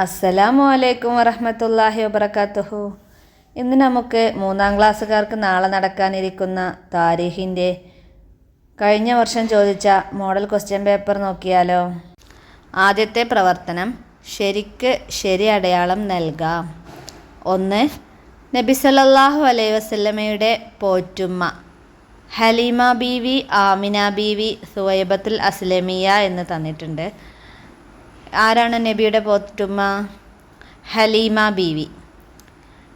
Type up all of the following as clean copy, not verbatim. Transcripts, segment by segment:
അസ്സലാമു അലൈക്കും വറഹ്മത്തുള്ളാഹി വബറകാതുഹു. ഇന്ന് നമുക്ക് 3-ാം ക്ലാസ്സുകാർക്ക് നാളെ നടക്കാനിരിക്കുന്ന താരീഖിൻ്റെ കഴിഞ്ഞ വർഷം ചോദിച്ച മോഡൽ ക്വസ്റ്റ്യൻ പേപ്പർ നോക്കിയാലോ. ആദ്യത്തെ പ്രവർത്തനം ശരിക്ക് ശരി അടയാളം നൽകാം. 1. നബി സല്ലല്ലാഹു അലൈഹി വസല്ലമയുടെ പോറ്റുമ്മ ഹലീമ ബീവി, ആമിന ബീവി, സുവൈബത്തുൽ അസ്ലമിയ എന്ന് തന്നിട്ടുണ്ട്. ആരാണ് നബിയുടെ പോറ്റുമ്മ? ഹലീമ ബീവി.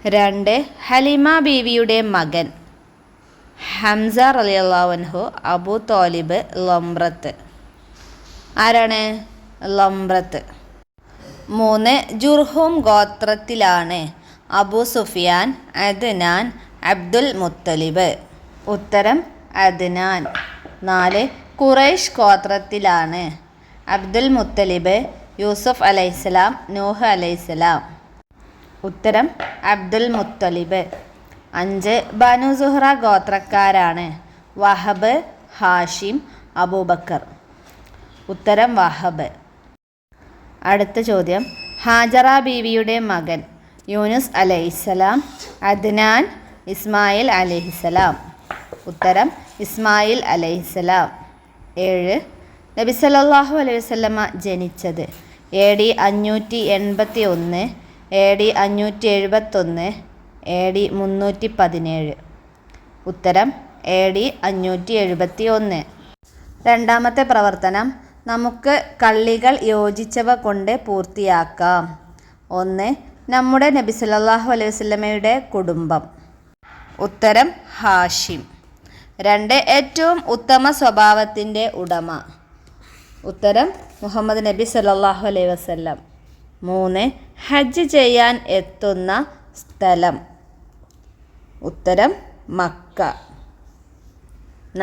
2. ഹലീമ ബീവിയുടെ മകൻ ഹംസ റളിയല്ലാഹു അൻഹു, അബൂ ത്വാലിബ്, ലംറത്ത്. ആരാണ്? ലംറത്ത്. 3. ജുർഹും ഗോത്രത്തിലാണ് അബൂ സുഫിയാൻ, അദ്നാൻ, അബ്ദുൽ മുത്തലിബ്. ഉത്തരം അദ്നാൻ. 4. ഖുറൈശ് ഗോത്രത്തിലാണ് അബ്ദുൽ മുത്തലിബ്, യൂസുഫ് അലൈഹിസ്സലാം, നൂഹ് അലൈഹിസ്സലാം. ഉത്തരം അബ്ദുൽ മുത്തലിബ്. 5. ബനു സുഹ്റ ഗോത്രക്കാരാണ് വഹബ്, ഹാഷിം, അബൂബക്കർ. ഉത്തരം വഹബ്. അടുത്ത ചോദ്യം, ഹാജറ ബീവിയുടെ മകൻ യൂനുസ് അലൈഹിസ്സലാം, അദ്നാൻ, ഇസ്മായിൽ അലൈഹിസ്സലാം. ഉത്തരം ഇസ്മായിൽ അലൈഹിസ്സലാം. 7. നബി സല്ലല്ലാഹു അലൈഹി വസല്ലമ ജനിച്ചത് AD 581, AD 571, AD 317. ഉത്തരം AD 571. രണ്ടാമത്തെ പ്രവർത്തനം നമുക്ക് കള്ളികൾ യോജിച്ചവ കൊണ്ട് പൂർത്തിയാക്കാം. 1. നമ്മുടെ നബി സല്ലല്ലാഹു അലൈഹി വസല്ലമയുടെ കുടുംബം. ഉത്തരം ഹാഷിം. 2. ഏറ്റവും ഉത്തമ സ്വഭാവത്തിൻ്റെ ഉടമ. ഉത്തരം മുഹമ്മദ് നബി സല്ലല്ലാഹു അലൈഹി വസല്ലം. 3. ഹജ്ജ് ചെയ്യാൻ എത്തുന്ന സ്ഥലം. ഉത്തരം മക്ക.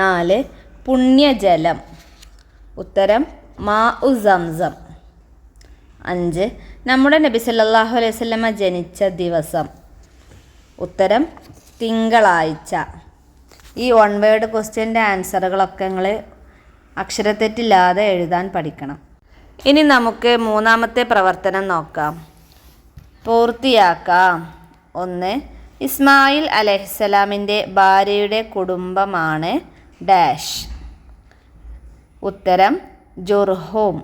4. പുണ്യജലം. ഉത്തരം മാഉ സംസം. 5. നമ്മുടെ നബി സല്ലല്ലാഹു അലൈഹി വസല്ലമ ജനിച്ച ദിവസം. ഉത്തരം തിങ്കളാഴ്ച. ഈ വൺ വേർഡ് ക്വസ്റ്റ്യൻ്റെ ആൻസറുകളൊക്കെ നിങ്ങൾ അക്ഷരത്തെറ്റില്ലാതെ എഴുതാൻ പഠിക്കണം. ഇനി നമുക്ക് മൂന്നാമത്തെ പ്രവർത്തനം നോക്കാം. പൂർത്തിയാക്കാം. 1. ഇസ്മായിൽ അലൈഹിസ്സലാമിൻ്റെ ഭാര്യയുടെ കുടുംബമാണ് ഡാഷ്. ഉത്തരം ജുർഹൂം.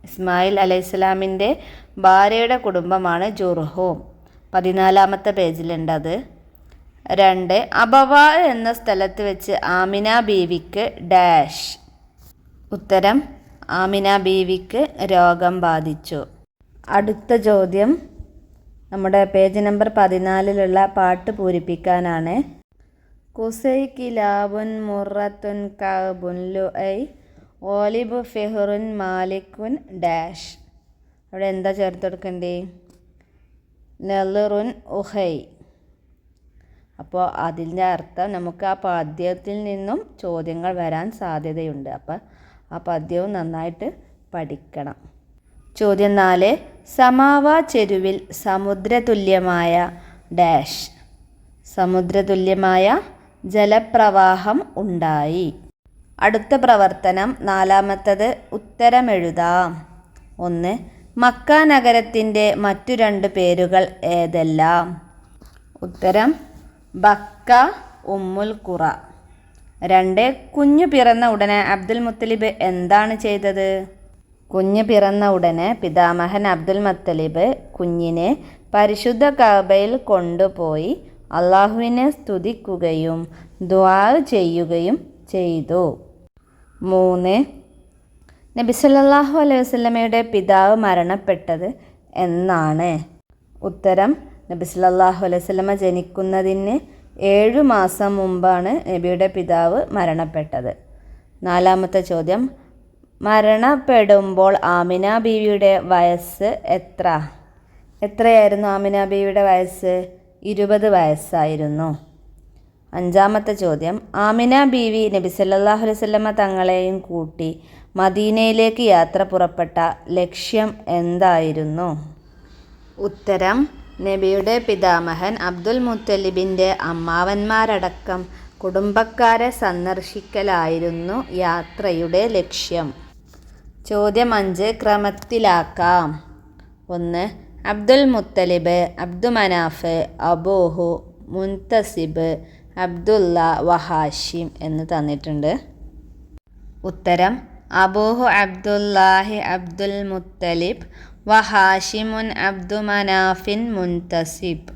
ഇസ്മായിൽ അലൈഹിസ്സലാമിൻ്റെ ഭാര്യയുടെ കുടുംബമാണ് ജുർഹൂം. 14-ാമത്തെ പേജിലുണ്ടത്. 2. അബവ എന്ന സ്ഥലത്ത് വെച്ച് ആമിന ബീവിക്ക് ഡാഷ്. ഉത്തരം ആമിന ബീവിക്ക് രോഗം ബാധിച്ചു. അടുത്ത ചോദ്യം നമ്മുടെ പേജ് നമ്പർ 14-ലുള്ള പാട്ട് പൂരിപ്പിക്കാനാണ്. കുസൈ കിലാബുൻ മുറത്തുൻ കഅബുൻ ലുഐ ഓലിബു ഫിഹ്റുൻ മാലിക്കുൻ ഡാഷ്. അവിടെ എന്താ ചേർത്ത് കൊടുക്കണ്ടേ? നെലറുൻ ഉഹൈ. അപ്പോൾ അതിൻ്റെ അർത്ഥം നമുക്ക് ആ പദ്യത്തിൽ നിന്നും ചോദ്യങ്ങൾ വരാൻ സാധ്യതയുണ്ട്. അപ്പോൾ ആ പദ്യവും നന്നായിട്ട് പഠിക്കണം. ചോദ്യം 4. സമാവ ചെരുവിൽ സമുദ്രതുല്യമായ ഡാഷ്. സമുദ്രതുല്യമായ ജലപ്രവാഹം ഉണ്ടായി. അടുത്ത പ്രവർത്തനം 4-ാമത്തത് ഉത്തരമെഴുതാം. 1. മക്ക നഗരത്തിൻ്റെ മറ്റു 2 പേരുകൾ ഏതെല്ലാം? ഉത്തരം ബക്ക, ഉമ്മുൽ ഖുറ. 2. കുഞ്ഞു പിറന്ന ഉടനെ അബ്ദുൽ മുത്തലിബ് എന്താണ് ചെയ്തത്? കുഞ്ഞ് പിറന്ന ഉടനെ പിതാമഹൻ അബ്ദുൽ മുത്തലിബ് കുഞ്ഞിനെ പരിശുദ്ധ കഅബയിൽ കൊണ്ടുപോയി അള്ളാഹുവിനെ സ്തുതിക്കുകയും ദുആ ചെയ്യുകയും ചെയ്തു. 3. നബി സല്ലല്ലാഹു അലൈഹി വസല്ലമയുടെ പിതാവ് മരണപ്പെട്ടത് എന്നാണ്? ഉത്തരം നബി സല്ലല്ലാഹു അലൈഹി വസല്ലമ ജനിക്കുന്നതിന് 7 മാസം മുമ്പാണ് നബിയുടെ പിതാവ് മരണപ്പെട്ടത്. 4-ാമത്തെ ചോദ്യം, മരണപ്പെടുമ്പോൾ ആമിന ബീവിയുടെ വയസ്സ് എത്രയായിരുന്നു? ആമിന ബീവിയുടെ വയസ്സ് 20 വയസ്സായിരുന്നു. 5-ാമത്തെ ചോദ്യം, ആമിന ബീവി നബി സല്ലല്ലാഹു അലൈഹി വസല്ലമ തങ്ങളെയും കൂട്ടി മദീനയിലേക്ക് യാത്ര പുറപ്പെട്ട ലക്ഷ്യം എന്തായിരുന്നു? ഉത്തരം നബിയുടെ പിതാമഹൻ അബ്ദുൽ മുത്തലിബിൻ്റെ അമ്മാവന്മാരടക്കം കുടുംബക്കാരെ സന്ദർശിക്കലായിരുന്നു യാത്രയുടെ ലക്ഷ്യം. ചോദ്യം 5 ക്രമത്തിലാക്കാം. 1. അബ്ദുൽ മുത്തലിബ്, അബ്ദു മനാഫ്, അബൂഹു, മുൻതസിബ്, അബ്ദുള്ള, വഹാഷിം എന്ന് തന്നിട്ടുണ്ട്. ഉത്തരം അബൂഹു അബ്ദുല്ലാഹി അബ്ദുൽ മുത്തലിബ് വഹാഷിമുൻ അബ്ദു മനാഫിൻ മുൻതസിബ്.